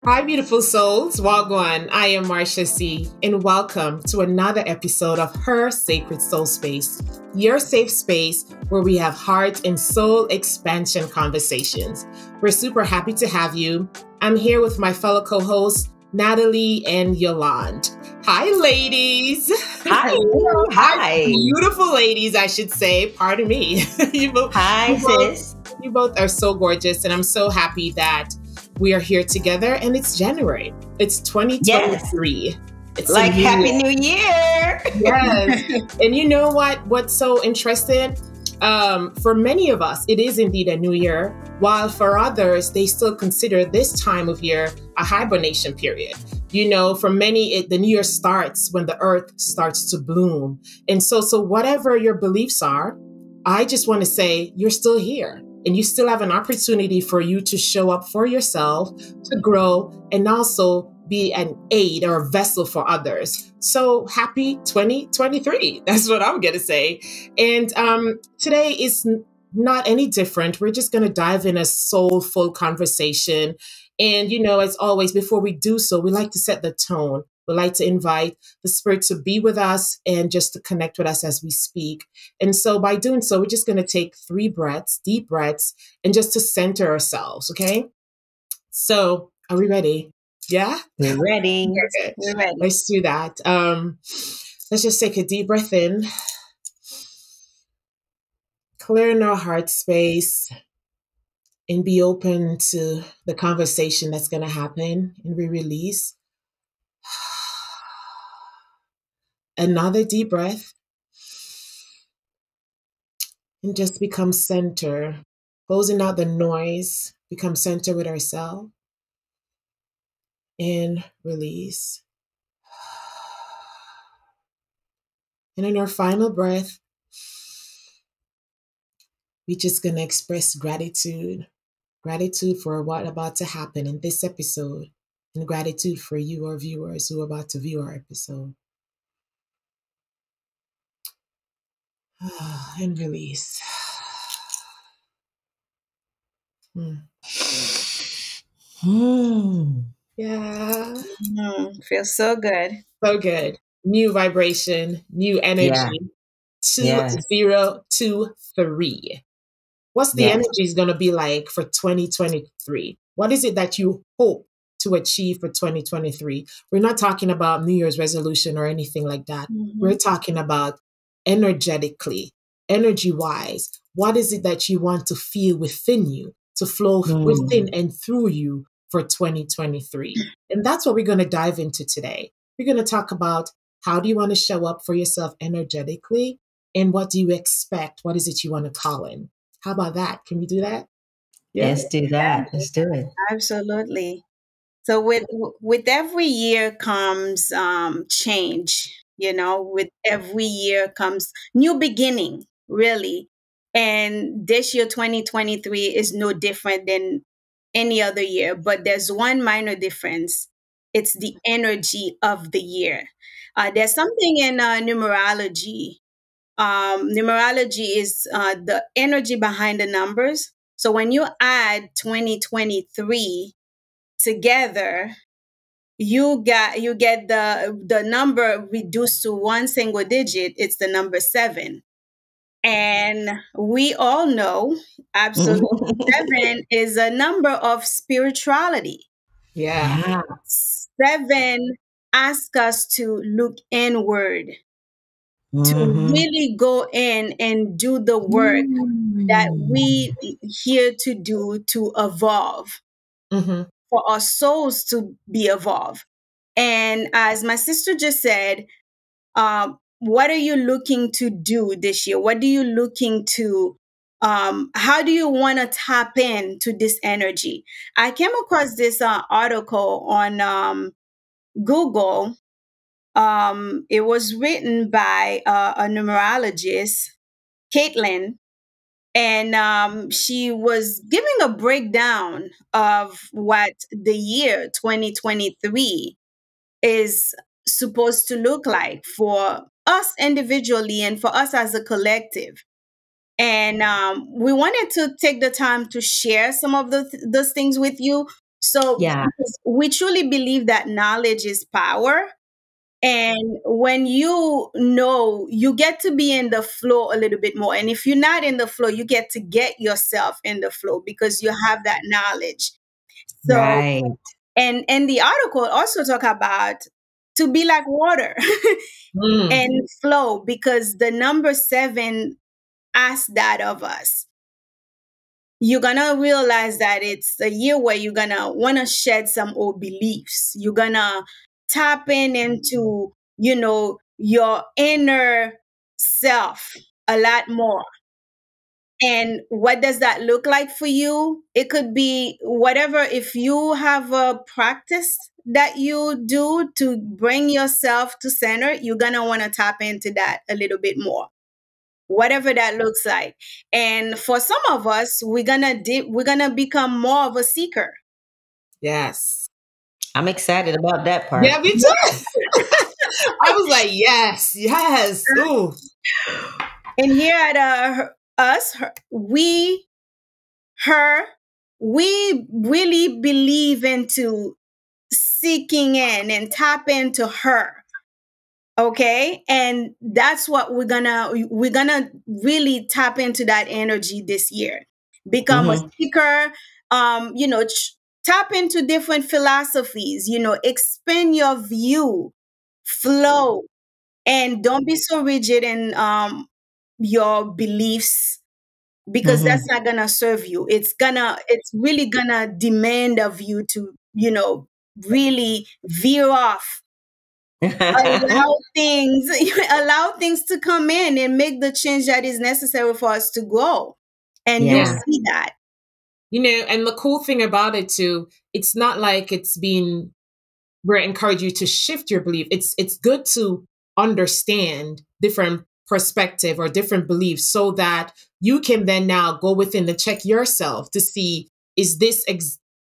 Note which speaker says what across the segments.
Speaker 1: Hi, beautiful souls. Wagwan. I am Marcia C, and welcome to another episode of Her Sacred Soul Space, your safe space where we have heart and soul expansion conversations. We're super happy to have you. I'm here with my fellow co-hosts, Natalie and Yolande. Hi, ladies.
Speaker 2: Hi. Hi.
Speaker 1: Beautiful ladies, I should say. Pardon me.
Speaker 2: Hi, sis.
Speaker 1: You both are so gorgeous, and I'm so happy that we are here together, and it's January. It's 2023.
Speaker 2: Yes.
Speaker 1: It's
Speaker 2: like Happy New Year.
Speaker 1: Yes. And you know what? What's so interesting? For many of us, it is indeed a new year, while for others, they still consider this time of year a hibernation period. You know, for many, the new year starts when the earth starts to bloom. And so whatever your beliefs are, I just want to say you're still here. And you still have an opportunity for you to show up for yourself, to grow, and also be an aid or a vessel for others. So happy 2023. That's what I'm going to say. And today is not any different. We're just going to dive in a soulful conversation. And, you know, as always, before we do so, we like to set the tone. We like to invite the spirit to be with us and just to connect with us as we speak. And so by doing so, we're just going to take 3 breaths, deep breaths, and just to center ourselves. Okay. So are we ready? Yeah.
Speaker 2: We're ready.
Speaker 1: Okay.
Speaker 2: We're ready.
Speaker 1: Let's do that. Let's just take a deep breath in, clearing our heart space, and be open to the conversation that's going to happen, and we release. Another deep breath, and just become center, closing out the noise, become center with ourselves, and release. And in our final breath, we're just going to express gratitude for what's about to happen in this episode, and gratitude for you, our viewers, who are about to view our episode. And release. Yeah.
Speaker 2: Feels so good.
Speaker 1: So good. New vibration, new energy. Yeah. 2023. What's the energy is going to be like for 2023? What is it that you hope to achieve for 2023? We're not talking about New Year's resolution or anything like that. Mm-hmm. We're talking about energetically, energy-wise. What is it that you want to feel within you, to flow within and through you for 2023? And that's what we're going to dive into today. We're going to talk about how do you want to show up for yourself energetically, and what do you expect? What is it you want to call in? How about that? Can we do that?
Speaker 2: Yeah. Let's do that. Let's do it.
Speaker 3: Absolutely. So with every year comes change. You know, with every year comes new beginning, really. And this year, 2023, is no different than any other year. But there's one minor difference. It's the energy of the year. There's something in numerology. Numerology is the energy behind the numbers. So when you add 2023 together, you get the number reduced to one single digit. It's the number 7. And we all know absolutely 7 is a number of spirituality.
Speaker 1: Yeah.
Speaker 3: 7 asks us to look inward, to really go in and do the work that we here to do, to evolve, for our souls to be evolved. And as my sister just said, what are you looking to do this year? What are you looking to, how do you want to tap into this energy? I came across this article on Google. It was written by a numerologist, Caitlin, and she was giving a breakdown of what the year 2023 is supposed to look like for us individually and for us as a collective. And we wanted to take the time to share some of those things with you. So
Speaker 2: Yeah.
Speaker 3: because we truly believe that knowledge is power. And when you know, you get to be in the flow a little bit more. And if you're not in the flow, you get to get yourself in the flow because you have that knowledge. So,
Speaker 2: Right.
Speaker 3: and the article also talk about to be like water
Speaker 1: Mm.
Speaker 3: and flow, because the number 7 asks that of us. You're gonna realize that it's a year where you're gonna want to shed some old beliefs. You're gonna tap in into, your inner self a lot more. And what does that look like for you? It could be whatever. If you have a practice that you do to bring yourself to center, you're gonna want to tap into that a little bit more, whatever that looks like. And for some of us, we're gonna become more of a seeker.
Speaker 1: Yes.
Speaker 2: I'm excited about that
Speaker 1: Yeah,
Speaker 2: part.
Speaker 1: me too. I was like, yes, yes. Ooh.
Speaker 3: And here at us, her, we really believe into seeking in and tap into her. Okay, and that's what we're gonna really tap into that energy this year. Become a
Speaker 2: Hmm.
Speaker 3: seeker. Tap into different philosophies. Expand your view, flow, and don't be so rigid in your beliefs, because
Speaker 2: Hmm.
Speaker 3: that's not gonna serve you. It's really gonna demand of you to really veer off, allow things allow things to come in and make the change that is necessary for us to grow, and you'll
Speaker 2: Yeah.
Speaker 3: see that.
Speaker 1: And the cool thing about it too, it's not like it's been we're encourage you to shift your belief. It's good to understand different perspective or different beliefs so that you can then now go within and check yourself to see, is this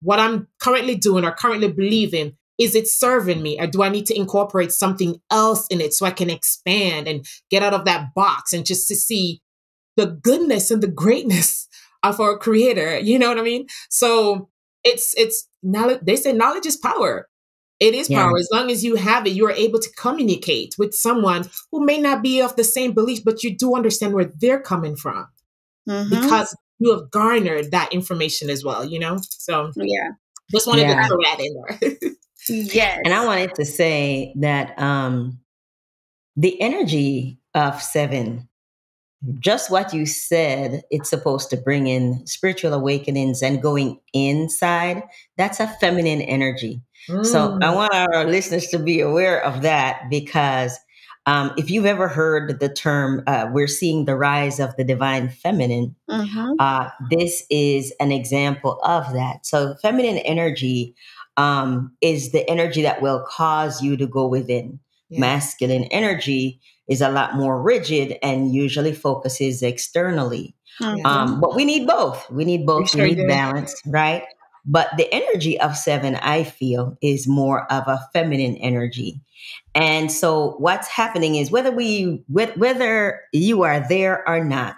Speaker 1: what I'm currently doing or currently believing, is it serving me, or do I need to incorporate something else in it so I can expand and get out of that box and just to see the goodness and the greatness of our creator. You know what I mean? So it's knowledge. They say knowledge is power. It is
Speaker 2: Yeah.
Speaker 1: power. As long as you have it, you are able to communicate with someone who may not be of the same belief, but you do understand where they're coming from
Speaker 3: Mm-hmm.
Speaker 1: because you have garnered that information as well, you know? So
Speaker 3: Yeah.
Speaker 1: just wanted to
Speaker 2: Yeah.
Speaker 1: throw that in there.
Speaker 2: And I
Speaker 3: Yes.
Speaker 2: wanted to say that the energy of 7, just what you said, it's supposed to bring in spiritual awakenings and going inside. That's a feminine energy. So I
Speaker 1: Mm,
Speaker 2: want our listeners to be aware of that, because if you've ever heard the term, we're seeing the rise of the divine feminine,
Speaker 3: Mm-hmm.
Speaker 2: this is an example of that. So, feminine energy is the energy that will cause you to go within.
Speaker 1: yeah.
Speaker 2: Masculine energy is a lot more rigid and usually focuses externally.
Speaker 1: Yeah.
Speaker 3: Mm-hmm.
Speaker 2: But we need both. We need
Speaker 1: We
Speaker 2: both. We
Speaker 1: sure
Speaker 2: need
Speaker 1: do.
Speaker 2: balance, right? But the energy of 7, I feel, is more of a feminine energy. And so, what's happening is whether you are there or not,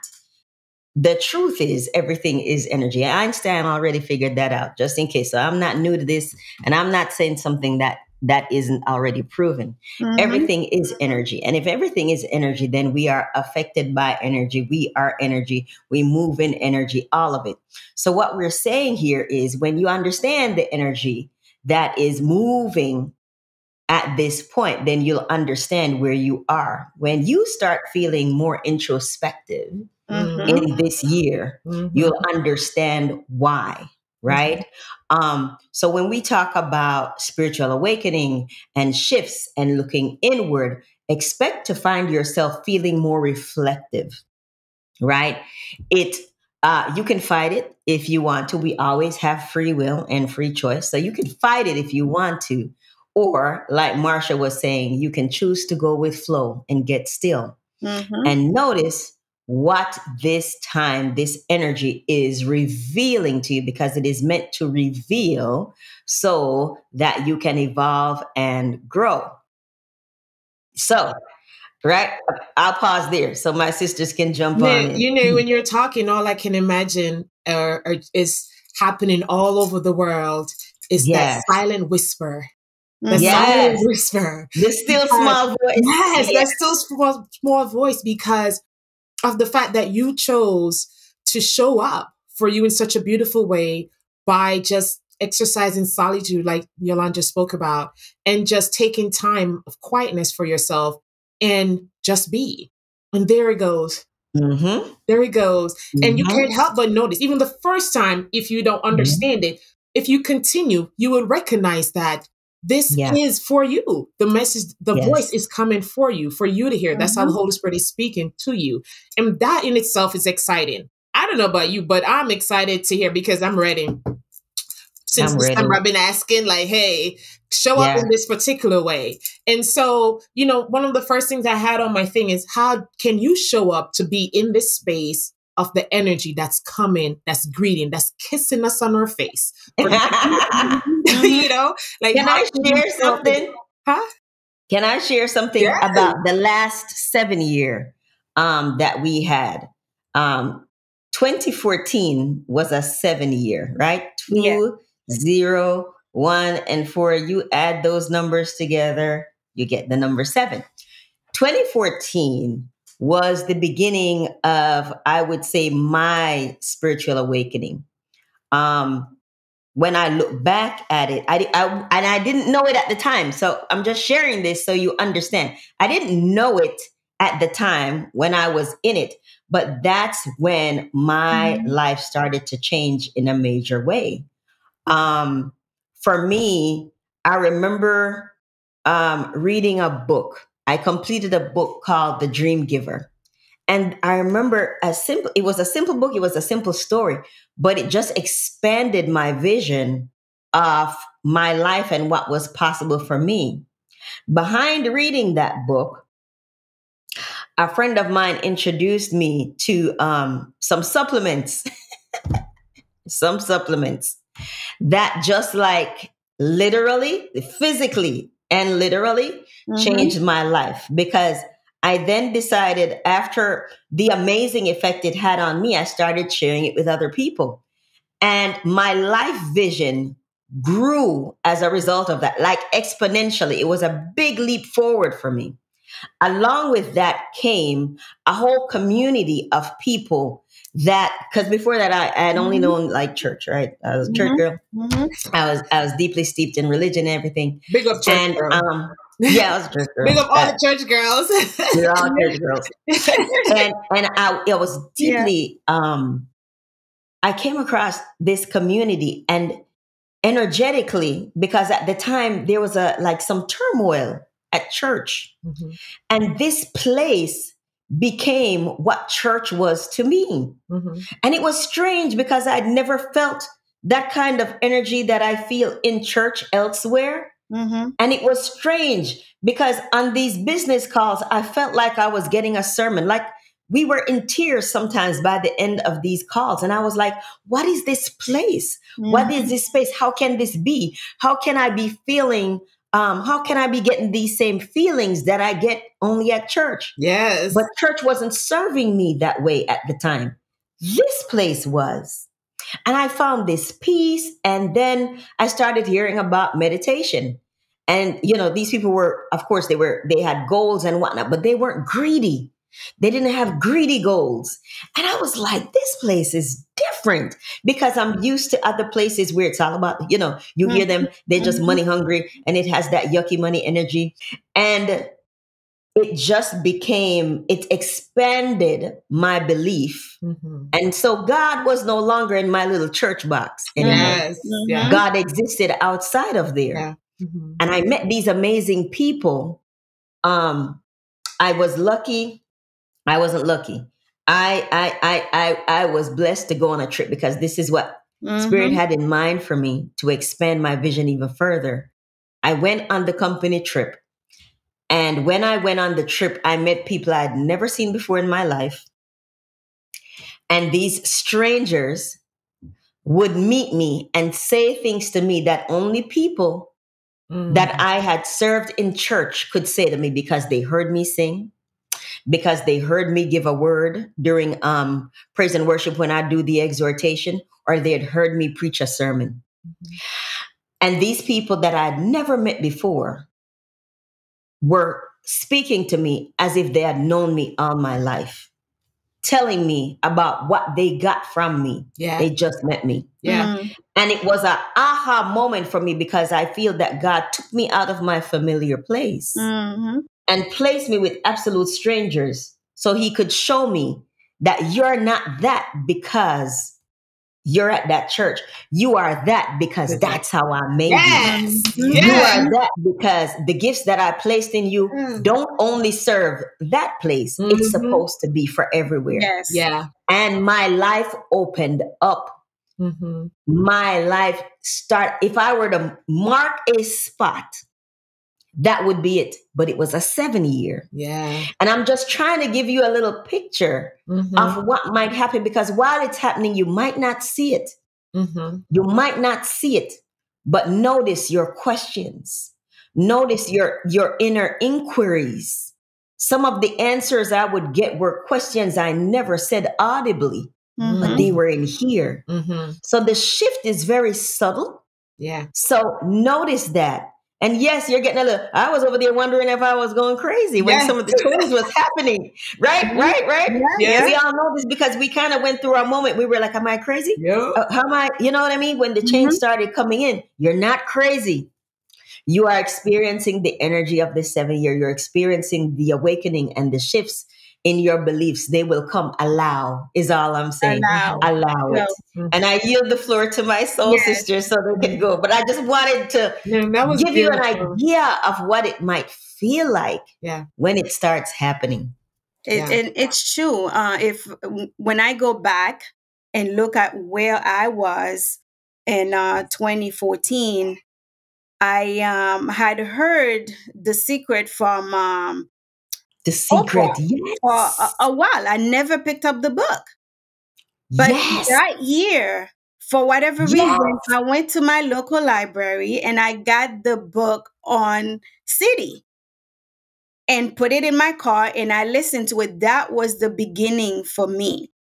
Speaker 2: the truth is everything is energy. Einstein already figured that out, just in case. So I'm not new to this, and I'm not saying something that isn't already proven.
Speaker 3: Mm-hmm.
Speaker 2: Everything is energy. And if everything is energy, then we are affected by energy. We are energy. We move in energy, all of it. So what we're saying here is, when you understand the energy that is moving at this point, then you'll understand where you are. When you start feeling more introspective
Speaker 3: Mm-hmm.
Speaker 1: Mm,
Speaker 2: in this year,
Speaker 1: mm-hmm,
Speaker 2: you'll understand why,
Speaker 1: mm-hmm.
Speaker 2: right? So when we talk about spiritual awakening and shifts and looking inward, expect to find yourself feeling more reflective, right? It You can fight it if you want to. We always have free will and free choice, so you can fight it if you want to, or like Marsha was saying, you can choose to go with flow and get still
Speaker 3: Mm-hmm.
Speaker 2: and notice what this time, this energy is revealing to you, because it is meant to reveal so that you can evolve and grow. So, right, I'll pause there so my sisters can jump on in.
Speaker 1: When you're talking, all I can imagine is happening all over the world is that
Speaker 2: Yes.
Speaker 1: silent whisper. The
Speaker 3: Mhm.
Speaker 1: silent
Speaker 2: Yes.
Speaker 1: whisper.
Speaker 2: The still
Speaker 1: Because-
Speaker 2: small voice.
Speaker 1: Yes,
Speaker 2: Yeah.
Speaker 1: that still small voice, because of the fact that you chose to show up for you in such a beautiful way by just exercising solitude, like Yolanda spoke about, and just taking time of quietness for yourself and just be. And there it goes.
Speaker 2: Mm-hmm.
Speaker 1: There it goes. And you
Speaker 2: Mm-hmm.
Speaker 1: can't help but notice, even the first time, if you don't understand it, if you continue, you will recognize that this
Speaker 2: Yeah.
Speaker 1: is for you. The message, the voice
Speaker 2: Yes.
Speaker 1: is coming for you to hear. That's how the Holy Spirit is speaking to you. And that in itself is exciting. I don't know about you, but I'm excited to hear, because I'm ready. Since
Speaker 2: I'm ready.
Speaker 1: December, I've been asking, like, hey, show up
Speaker 2: Yeah.
Speaker 1: in this particular way. And so, one of the first things I had on my thing is, how can you show up to be in this space of the energy that's coming, that's greeting, that's kissing us on our face? Like,
Speaker 2: Can
Speaker 1: how
Speaker 2: I
Speaker 1: can you
Speaker 2: share
Speaker 1: show up to-
Speaker 2: something?
Speaker 1: Huh?
Speaker 2: Can I share something
Speaker 1: Yes.
Speaker 2: about the last 7 year that we had? 2014 was a 7 year, right?
Speaker 3: Yeah.
Speaker 2: 2, 0, 1, and 4. You add those numbers together, you get the number 7. 2014 was the beginning of, I would say, my spiritual awakening. When I look back at it, and I didn't know it at the time. So I'm just sharing this so you understand. I didn't know it at the time when I was in it, but that's when my life started to change in a major way. For me, I remember reading a book. I completed a book called The Dream Giver. And I remember it was a simple book, it was a simple story, but it just expanded my vision of my life and what was possible for me. Behind reading that book, a friend of mine introduced me to some supplements, some supplements that just like literally, physically, and literally changed my life, because I then decided, after the amazing effect it had on me, I started sharing it with other people. And my life vision grew as a result of that, like exponentially. It was a big leap forward for me. Along with that came a whole community of people that, because before that I had only known like church, right? I was a church girl. I was deeply steeped in religion and everything.
Speaker 1: Big up church
Speaker 2: And
Speaker 1: girl.
Speaker 2: yeah, I was a church girl.
Speaker 1: Big up all the church girls.
Speaker 2: We're all church girls. And I was deeply I came across this community, and energetically, because at the time there was some turmoil at church.
Speaker 1: Mhm.
Speaker 2: And this place became what church was to me.
Speaker 1: Mhm.
Speaker 2: And it was strange, because I'd never felt that kind of energy that I feel in church elsewhere. And it was strange, because on these business calls, I felt like I was getting a sermon. Like, we were in tears sometimes by the end of these calls. And I was like, what is this place? What is this space? How can this be? How can I be feeling? How can I be getting these same feelings that I get only at church?
Speaker 1: Yes.
Speaker 2: But church wasn't serving me that way at the time. This place was. And I found this peace. And then I started hearing about meditation. And, these people were, of course, they had goals and whatnot, but they weren't greedy. They didn't have greedy goals. And I was like, this place is different, because I'm used to other places where it's all about, you hear them, they're just money hungry, and it has that yucky money energy. And it expanded my belief.
Speaker 1: Mhm.
Speaker 2: And so God was no longer in my little church box anymore.
Speaker 1: Yes. Yeah.
Speaker 2: God existed outside of there.
Speaker 1: Yeah. Mhm.
Speaker 2: And I met these amazing people. I was lucky. I wasn't lucky. I was blessed to go on a trip, because this is what Spirit had in mind for me, to expand my vision even further. I went on the company trip. And when I went on the trip, I met people I had never seen before in my life. And these strangers would meet me and say things to me that only people that I had served in church could say to me, because they heard me sing, because they heard me give a word during praise and worship when I do the exhortation, or they had heard me preach a sermon. And these people that I'd never met before were speaking to me as if they had known me all my life, telling me about what they got from me.
Speaker 1: Yeah.
Speaker 2: They just met me.
Speaker 1: Yeah.
Speaker 2: And it was an aha moment for me because I feel that God took me out of my familiar place and placed me with absolute strangers so he could show me that you're not that because you're at that church. You are that because that's how I made
Speaker 1: Yes.
Speaker 2: you.
Speaker 1: Yes.
Speaker 2: You are that because the gifts that I placed in you don't only serve that place. It's supposed to be for everywhere.
Speaker 3: Yes.
Speaker 1: Yeah.
Speaker 2: And my life opened up. My life if I were to mark a spot, that would be it. But it was a 7-year.
Speaker 1: Yeah.
Speaker 2: And I'm just trying to give you a little picture of what might happen, because while it's happening, you might not see it. You might not see it, but notice your questions. Notice your inner inquiries. Some of the answers I would get were questions I never said audibly, but they were in here. So the shift is very subtle.
Speaker 1: Yeah.
Speaker 2: So notice that. And yes, you're getting a little, I was over there wondering if I was going crazy when some of the change was happening. Right?
Speaker 1: Yes.
Speaker 2: We all know this because we kind of went through our moment. We were like, am I crazy?
Speaker 1: Yeah.
Speaker 2: How am I, you know what I mean? When the change started coming in, you're not crazy. You are experiencing the energy of the 7-year. You're experiencing the awakening and the shifts in your beliefs. They will come. Allow is all I'm saying. Allow it. And I yield the floor to my soul sisters so they can go. But I just wanted to give you an idea of what it might feel like when it starts happening.
Speaker 3: And it's true. When I go back and look at where I was in 2014, I had heard The Secret from
Speaker 2: The Secret,
Speaker 3: for a while. I never picked up the book. But that year, for whatever reason, I went to my local library and I got the book on CD and put it in my car and I listened to it. That was the beginning for me.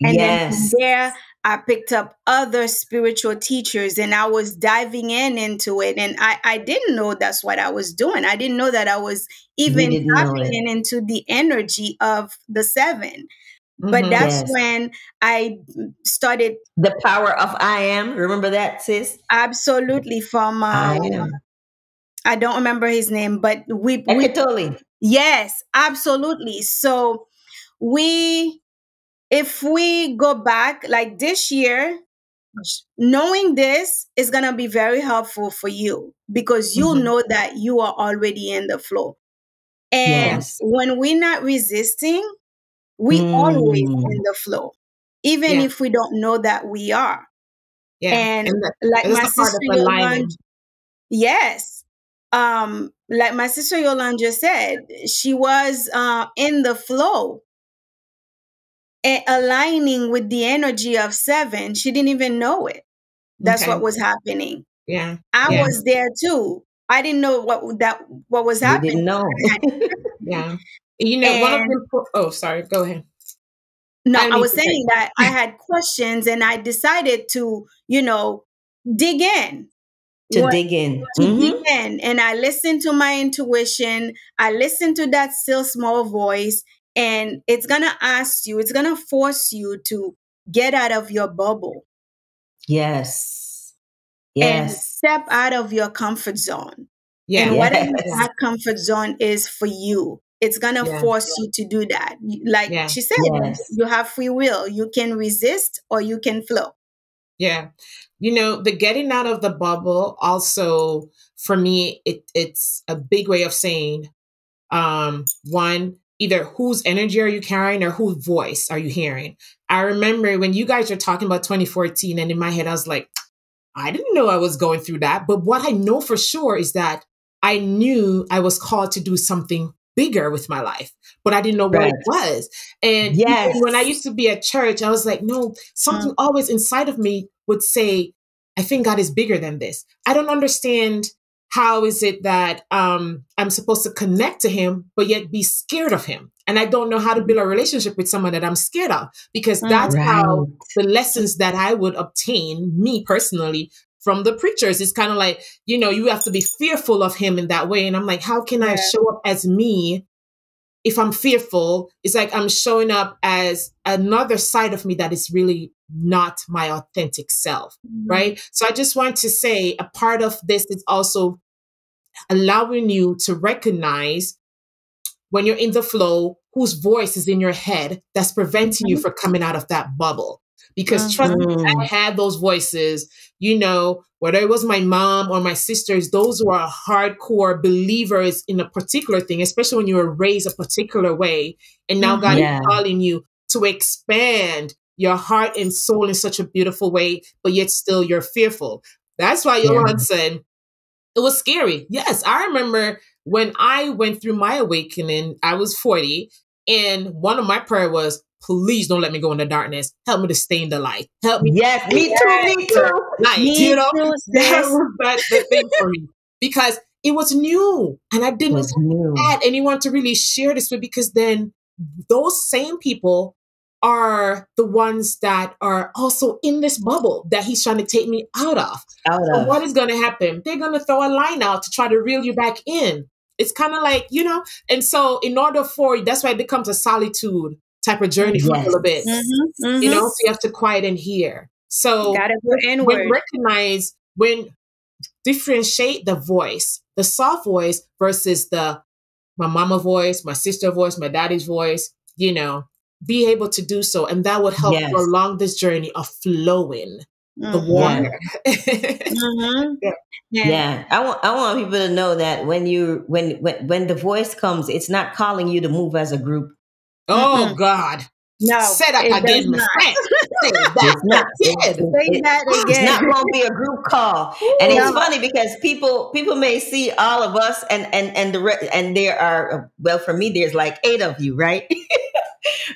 Speaker 3: And then from there, I picked up other spiritual teachers and I was diving into it. And I didn't know that's what I was doing. I didn't know that I was even tapping into the energy of the 7. But that's when I started.
Speaker 2: The power of I am. Remember that, sis?
Speaker 3: Absolutely. From,
Speaker 2: I am.
Speaker 3: I don't remember his name, but we yes, absolutely. So if we go back like this year, knowing this is going to be very helpful for you because you'll know that you are already in the flow. And when we're not resisting, we always in the flow, even if we don't know that we are. And like my sister Yolanda, like my sister Yolanda said, she was in the flow, aligning with the energy of 7. She didn't even know it. That's what was happening. I was there too. I didn't know what was happening.
Speaker 2: You didn't know.
Speaker 1: You know, one of them. Sorry. Go ahead.
Speaker 3: No, I was saying that I had questions and I decided to, dig in.
Speaker 2: Dig in.
Speaker 3: And I listened to my intuition. I listened to that still small voice. And it's going to force you to get out of your bubble.
Speaker 2: Yes.
Speaker 3: And step out of your comfort zone. And whatever that comfort zone is for you, it's going to force you to do that. Like she said, you have free will. You can resist or you can flow.
Speaker 1: Yeah. The getting out of the bubble also, for me, it's a big way of saying, one, either whose energy are you carrying or whose voice are you hearing? I remember when you guys were talking about 2014 and in my head, I was like, I didn't know I was going through that. But what I know for sure is that I knew I was called to do something bigger with my life, but I didn't know what it was. And even when I used to be at church, I was like, no, something always inside of me would say, I think God is bigger than this. I don't understand. How is it that I'm supposed to connect to him, but yet be scared of him? And I don't know how to build a relationship with someone that I'm scared of, because that's how the lessons that I would obtain, me personally, from the preachers. It's kind of like, you have to be fearful of him in that way. And I'm like, how can I show up as me if I'm fearful? It's like I'm showing up as another side of me that is really not my authentic self, right? So I just want to say a part of this is also allowing you to recognize when you're in the flow, whose voice is in your head that's preventing you from coming out of that bubble. Because trust me, I had those voices, whether it was my mom or my sisters, those who are hardcore believers in a particular thing, especially when you were raised a particular way. And now God is calling you to expand your heart and soul in such a beautiful way, but yet still you're fearful. That's why Yolande said it was scary. Yes, I remember when I went through my awakening, I was 40, and one of my prayer was, please don't let me go in the darkness. Help me to stay in the light. Help me.
Speaker 2: Yes, me too.
Speaker 1: Light,
Speaker 3: Me too,
Speaker 1: that was the thing for me, because it was new and I didn't have anyone to really share this with, because then those same people are the ones that are also in this bubble that he's trying to take me out of. So what is going to happen? They're going to throw a line out to try to reel you back in. It's kind of like, and so in order that's why it becomes a solitude type of journey for a little bit, so you have to quiet and hear. So
Speaker 3: gotta go inward.
Speaker 1: when differentiate the voice, the soft voice versus my mama voice, my sister voice, my daddy's voice, be able to do so. And that would help you along this journey of flowing the water.
Speaker 2: I want people to know that when the voice comes, it's not calling you to move as a group.
Speaker 1: Oh God.
Speaker 3: No,
Speaker 1: say that again, my friend. Say that again.
Speaker 2: It's not going to be a group call. And it's funny because people may see all of us and there are, well, for me, there's like 8 of you, right?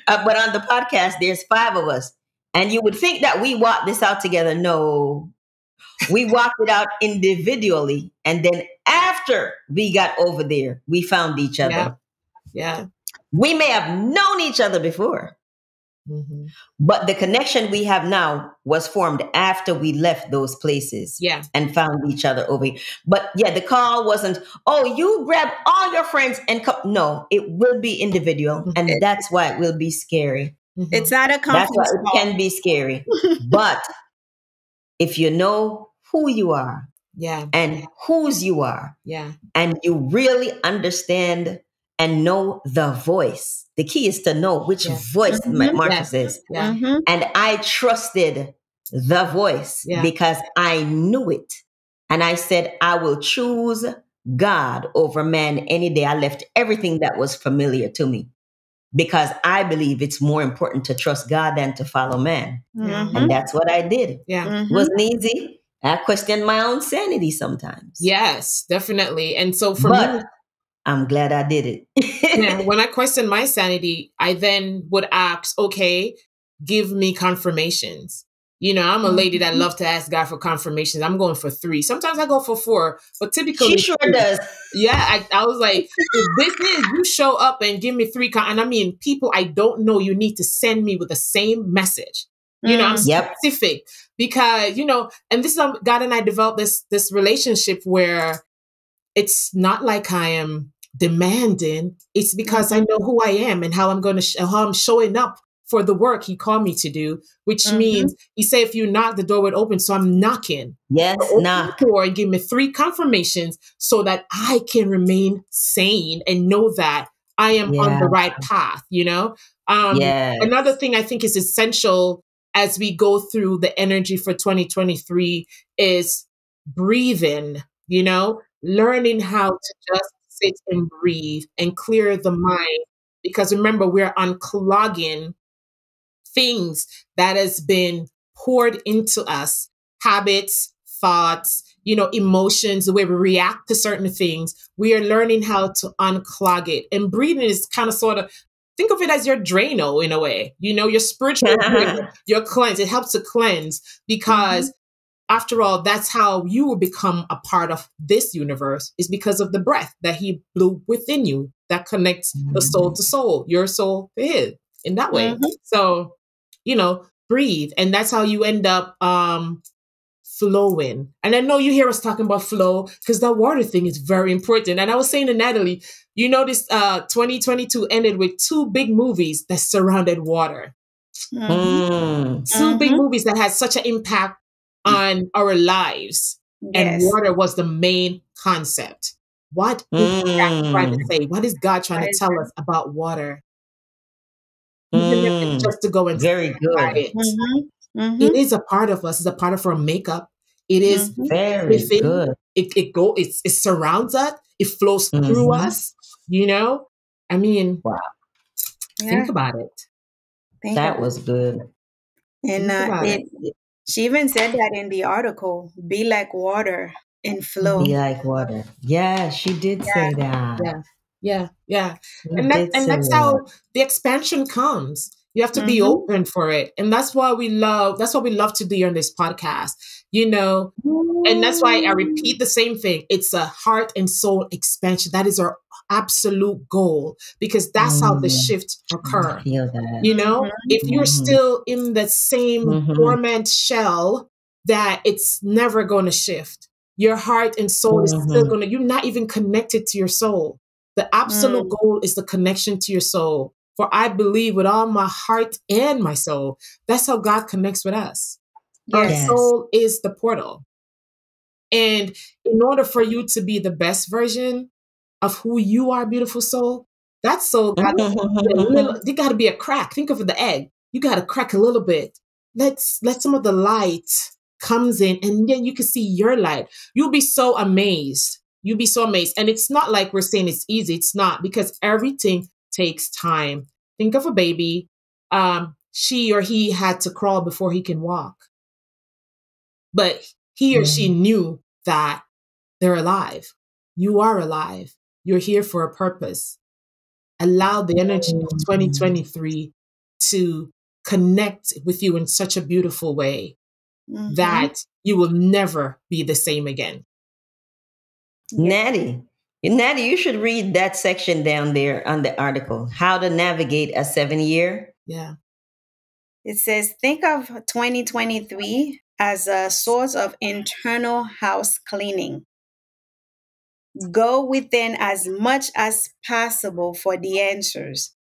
Speaker 2: But on the podcast, there's 5 of us. And you would think that we walked this out together. No, we walked it out individually. And then after we got over there, we found each other.
Speaker 1: Yeah.
Speaker 2: We may have known each other before. But the connection we have now was formed after we left those places and found each other over here. But the call wasn't, you grab all your friends and come. No, it will be individual. And that's why it will be scary.
Speaker 3: It's not a conference
Speaker 2: call. That's why
Speaker 3: call.
Speaker 2: It can be scary. But if you know who you are and whose you are, and you really understand and know the voice. The key is to know which voice Marcia says. And I trusted the voice because I knew it. And I said, I will choose God over man any day. I left everything that was familiar to me because I believe it's more important to trust God than to follow man. And that's what I did. It wasn't easy. I questioned my own sanity sometimes.
Speaker 1: Yes, definitely. And so for me,
Speaker 2: I'm glad I did it.
Speaker 1: When I questioned my sanity, I then would ask, okay, give me confirmations. I'm a lady that loves to ask God for confirmations. I'm going for 3. Sometimes I go for 4, but typically
Speaker 2: she sure does.
Speaker 1: Yeah, I was like, if this is, you show up and give me 3, and I mean, people I don't know, you need to send me with the same message. I'm specific because, and this is how God and I developed this relationship where it's not like I am demanding. It's because I know who I am and how I'm how I'm showing up for the work he called me to do, which means he said, if you knock, the door would open. So I'm knocking.
Speaker 2: Yes, knock.
Speaker 1: The door and give me 3 confirmations so that I can remain sane and know that I am on the right path, Another thing I think is essential as we go through the energy for 2023 is breathing, learning how to just sit and breathe and clear the mind. Because remember, we're unclogging things that has been poured into us, habits, thoughts, emotions, the way we react to certain things. We are learning how to unclog it. And breathing is kind of sort of, think of it as your Drano in a way, your spiritual, your cleanse. It helps to cleanse because after all, that's how you will become a part of this universe, is because of the breath that he blew within you that connects the soul to soul, your soul to his in that way. So, breathe. And that's how you end up flowing. And I know you hear us talking about flow because that water thing is very important. And I was saying to Natalie, you notice 2022 ended with two big movies that surrounded water. Two big movies that had such an impact on our lives. And water was the main concept. What is God trying to say? What is God trying to tell us about water? Even if it's just to go and
Speaker 2: very good.
Speaker 1: it. It is a part of us. It's a part of our makeup. It is
Speaker 2: very good.
Speaker 1: It surrounds us. It flows through us. You know, I mean,
Speaker 2: wow.
Speaker 1: Think about it.
Speaker 2: That was good.
Speaker 3: And she even said that in the article, be like water and flow.
Speaker 2: Be like water. Yeah, she did say that.
Speaker 1: Yeah. And that's how the expansion comes. You have to be open for it. And that's what we love to do on this podcast, you know. And that's why I repeat the same thing. It's a heart and soul expansion. That is our absolute goal, because that's how the shift occurs. You know, if you're still in the same dormant shell, that it's never going to shift. Your heart and soul is still going to, you're not even connected to your soul. The absolute goal is the connection to your soul. For I believe with all my heart and my soul, that's how God connects with us. Our soul is the portal. And in order for you to be the best version of who you are, beautiful soul, that soul got to be a crack. Think of the egg. You got to crack a little bit. Let some of the light comes in, and then you can see your light. You'll be so amazed. You'll be so amazed. And it's not like we're saying it's easy. It's not, because everything takes time. Think of a baby. She or he had to crawl before he can walk. But he or she knew that they're alive. You are alive. You're here for a purpose. Allow the energy of 2023 to connect with you in such a beautiful way that you will never be the same again.
Speaker 2: Natty, you should read that section down there on the article, How to Navigate a 7-Year.
Speaker 1: Yeah.
Speaker 3: It says, think of 2023 as a source of internal house cleaning. Go within as much as possible for the answers.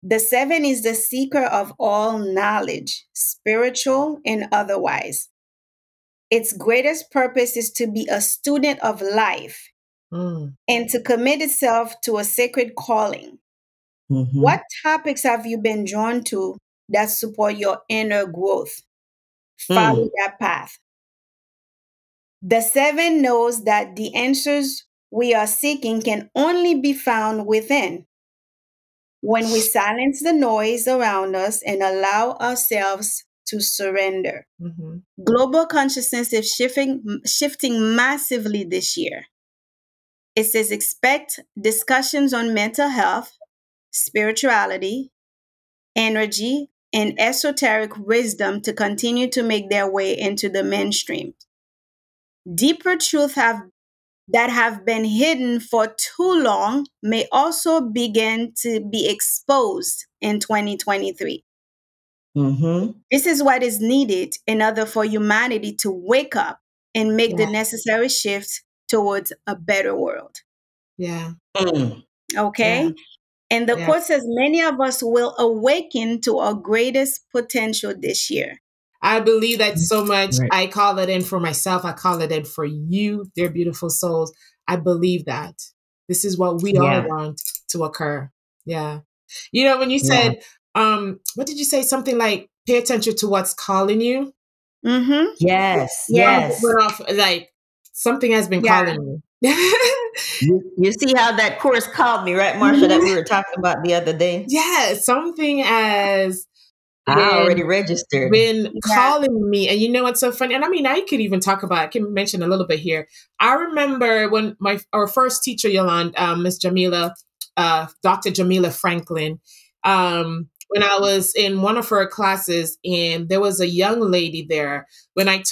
Speaker 3: The 7 is the seeker of all knowledge, spiritual and otherwise. Its greatest purpose is to be a student of life and to commit itself to a sacred calling. What topics have you been drawn to that support your inner growth? Follow that path. The 7 knows that the answers we are seeking can only be found within. When we silence the noise around us and allow ourselves to surrender. Global consciousness is shifting massively this year. It says expect discussions on mental health, spirituality, energy, and esoteric wisdom to continue to make their way into the mainstream. Deeper truths that have been hidden for too long may also begin to be exposed in 2023. This is what is needed in order for humanity to wake up and make the necessary shift towards a better world.
Speaker 1: Yeah.
Speaker 3: Okay? Yeah. And the quote says, many of us will awaken to our greatest potential this year.
Speaker 1: I believe that so much. Right. I call it in for myself. I call it in for you, dear beautiful souls. I believe that this is what we all want to occur. Yeah. You know, when you said, what did you say? Something like, pay attention to what's calling you.
Speaker 2: Yes.
Speaker 1: Went off, like something has been calling you.
Speaker 2: You see how that course called me, right, Marsha, that we were talking about the other day?
Speaker 1: Yeah, something has
Speaker 2: I already registered.
Speaker 1: Been calling me. And you know what's so funny? And I mean, I could even talk about, I can mention a little bit here. I remember when our first teacher, Yolanda, Miss Jamila, Dr. Jamila Franklin, when I was in one of her classes, and there was a young lady there, when I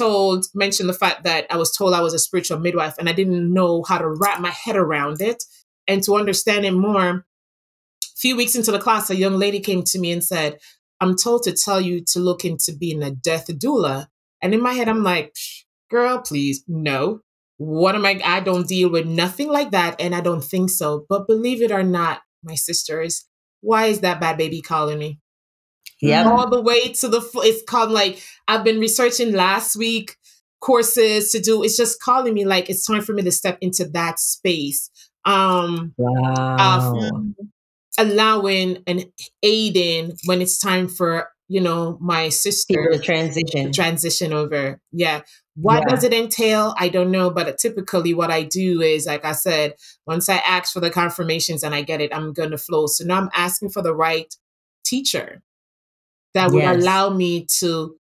Speaker 1: mentioned the fact that I was told I was a spiritual midwife, and I didn't know how to wrap my head around it and to understand it more. A few weeks into the class, a young lady came to me and said, I'm told to tell you to look into being a death doula. And in my head, I'm like, girl, please, no. What am I don't deal with nothing like that. And I don't think so. But believe it or not, my sisters, why is that bad baby calling me?
Speaker 2: Yep.
Speaker 1: All the way to it's called like, I've been researching last week courses to do. It's just calling me like it's time for me to step into that space. Of
Speaker 2: Wow.
Speaker 3: Mm.
Speaker 1: allowing and aiding when it's time for, my
Speaker 2: People to
Speaker 1: sisters to
Speaker 2: transition.
Speaker 1: transition over. Yeah. What does
Speaker 2: Yeah.
Speaker 1: it entail? I don't know. But typically what I do is, like I said, once I ask for the confirmations and I get it, I'm going to flow. So now I'm asking for the right teacher that would
Speaker 2: Yes.
Speaker 1: allow me to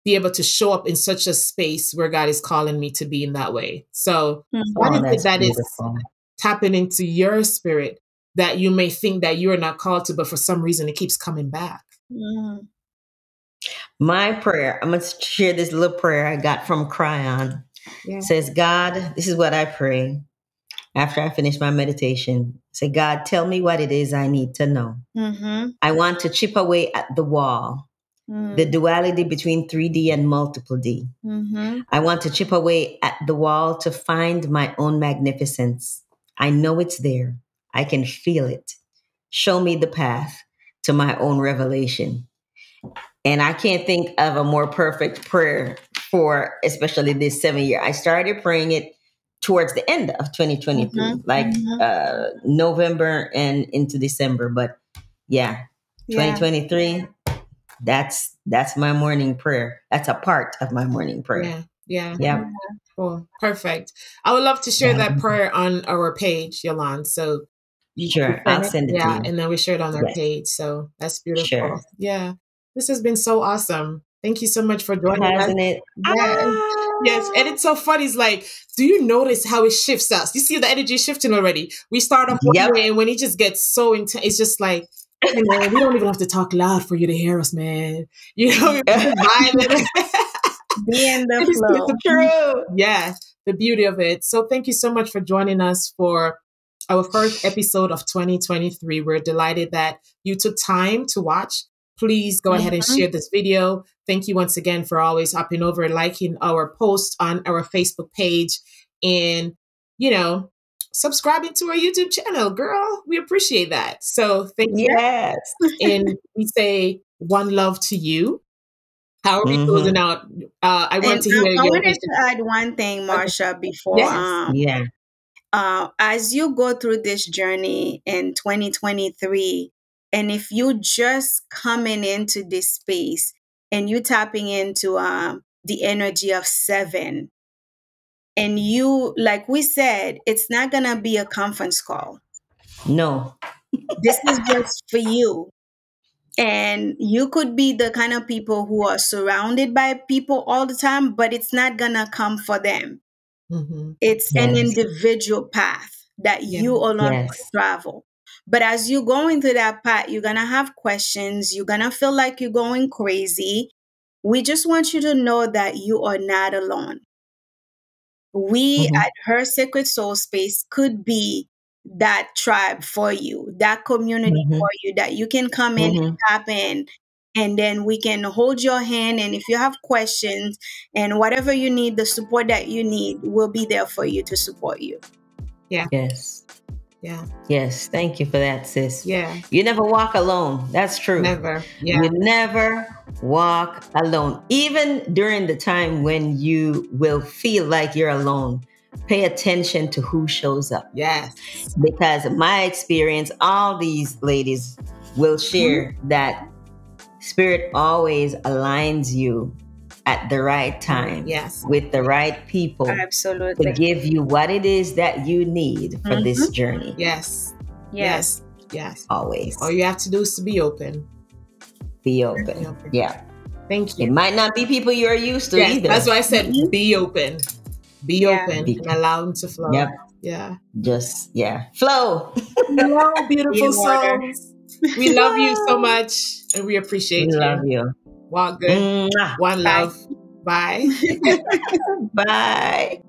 Speaker 1: be able to show up in such a space where God is calling me to be in that way. So what
Speaker 2: Oh,
Speaker 1: is it
Speaker 2: that's
Speaker 1: that is
Speaker 2: beautiful.
Speaker 1: tapping into your spirit that you may think that you are not called to, but for some reason it keeps coming back?
Speaker 3: Mm.
Speaker 2: My prayer, I'm going to share this little prayer I got from Cryon.
Speaker 1: Yeah.
Speaker 2: Says, God, this is what I pray after I finish my meditation. Say, God, tell me what it is I need to know.
Speaker 3: Mm-hmm.
Speaker 2: I want to chip away at the wall, the
Speaker 3: Mm.
Speaker 2: duality between 3D and multiple D.
Speaker 3: Mm-hmm.
Speaker 2: I want to chip away at the wall to find my own magnificence. I know it's there. I can feel it. Show me the path to my own revelation. And I can't think of a more perfect prayer for especially this 7 year. I started praying it towards the end of 2023,
Speaker 3: Mm-hmm.
Speaker 2: like
Speaker 3: Mm-hmm.
Speaker 2: November and into December. But yeah,
Speaker 3: Yeah.
Speaker 2: 2023, that's my morning prayer. That's a part of my morning prayer.
Speaker 1: Yeah. Yeah.
Speaker 2: Yep.
Speaker 1: Cool. Perfect. I would love to share
Speaker 2: That'll
Speaker 1: that
Speaker 2: be
Speaker 1: prayer on our page, Yolande. So you
Speaker 2: sure.
Speaker 1: send
Speaker 2: I'll
Speaker 1: it.
Speaker 2: send it to
Speaker 1: Yeah.
Speaker 2: you.
Speaker 1: And then we share it on our
Speaker 2: Yes,
Speaker 1: page. So that's
Speaker 2: sure.
Speaker 1: beautiful. Yeah. This has been so awesome. Thank you so much for joining us.
Speaker 2: Hasn't it?
Speaker 1: Yes. Yes. And
Speaker 2: Ah,
Speaker 1: it's so funny. It's like, do you notice how it shifts us? You see the energy shifting already. We start off one
Speaker 2: yep.
Speaker 1: way, and when it just gets so intense, it's just like, hey man, we don't even have to talk loud for you to hear us, man. We just vibe.
Speaker 3: Be in the
Speaker 1: It's
Speaker 3: flow.
Speaker 1: the
Speaker 2: True.
Speaker 1: yeah, the beauty of it. So thank you so much for joining us for our first episode of 2023. We're delighted that you took time to watch. Please go ahead and
Speaker 3: Mm-hmm.
Speaker 1: share this video. Thank you once again for always hopping over and liking our post on our Facebook page and, you know, subscribing to our YouTube channel, girl. We appreciate that. So thank you.
Speaker 2: Yes.
Speaker 1: And we say one love to you. How are we closing
Speaker 2: Mm-hmm.
Speaker 1: out? I want
Speaker 3: And
Speaker 1: to hear
Speaker 3: I
Speaker 1: your
Speaker 3: wanted
Speaker 1: vision.
Speaker 3: to add one thing,
Speaker 1: Okay.
Speaker 3: Marsha, before
Speaker 1: Yes.
Speaker 2: Yeah.
Speaker 3: as you go through this journey in 2023, and if you just coming into this space and you tapping into the energy of 7, and you, like we said, it's not gonna be a conference call.
Speaker 2: No.
Speaker 3: This is just for you. And you could be the kind of people who are surrounded by people all the time, but it's not gonna come for them.
Speaker 1: Mm-hmm.
Speaker 3: It's an
Speaker 2: Yes.
Speaker 3: individual path that
Speaker 1: Yeah.
Speaker 3: you alone
Speaker 2: Yes.
Speaker 3: travel. But as you go into that path, you're gonna have questions. You're gonna feel like you're going crazy. We just want you to know that you are not alone. We
Speaker 2: Mm-hmm.
Speaker 3: at Her Sacred Soul Space could be that tribe for you, that community
Speaker 2: Mm-hmm.
Speaker 3: for you, that you can come in and
Speaker 2: Mm-hmm.
Speaker 3: tap in, and then we can hold your hand. And if you have questions and whatever you need, the support that you need, we'll be there for you to support you.
Speaker 1: Yeah.
Speaker 2: Yes.
Speaker 1: Yeah.
Speaker 2: Yes. Thank you for that, sis.
Speaker 1: Yeah.
Speaker 2: You never walk alone. That's true.
Speaker 1: Never. Yeah.
Speaker 2: You never walk alone. Even during the time when you will feel like you're alone, pay attention to who shows up.
Speaker 1: Yes.
Speaker 2: Because my experience, all these ladies will share that Spirit always aligns you at the right time
Speaker 1: Yes.
Speaker 2: with the right people to
Speaker 3: Absolutely.
Speaker 2: give you what it is that you need for this
Speaker 3: Mhm.
Speaker 2: journey.
Speaker 1: Yes.
Speaker 3: Yes.
Speaker 1: Yes.
Speaker 2: Always
Speaker 1: All you have to do is to be open.
Speaker 2: be
Speaker 1: Be
Speaker 2: open.
Speaker 1: open.
Speaker 2: Yeah.
Speaker 1: Thank
Speaker 2: It
Speaker 1: you.
Speaker 2: might not be people you're used to
Speaker 1: Yes.
Speaker 2: either.
Speaker 1: That's why I said
Speaker 3: Mhm.
Speaker 1: be open. Be
Speaker 3: Yeah.
Speaker 1: open
Speaker 2: Be-
Speaker 1: and allow them to flow.
Speaker 2: Yep.
Speaker 1: Yeah.
Speaker 2: Just, yeah. Flow.
Speaker 1: Hello,
Speaker 3: Be
Speaker 1: beautiful
Speaker 3: water.
Speaker 1: souls. We love you so much and we
Speaker 2: We
Speaker 1: appreciate
Speaker 2: love
Speaker 1: you.
Speaker 2: you.
Speaker 1: Walk good.
Speaker 2: Mwah.
Speaker 1: One
Speaker 3: Bye.
Speaker 1: love. Bye.
Speaker 2: Bye.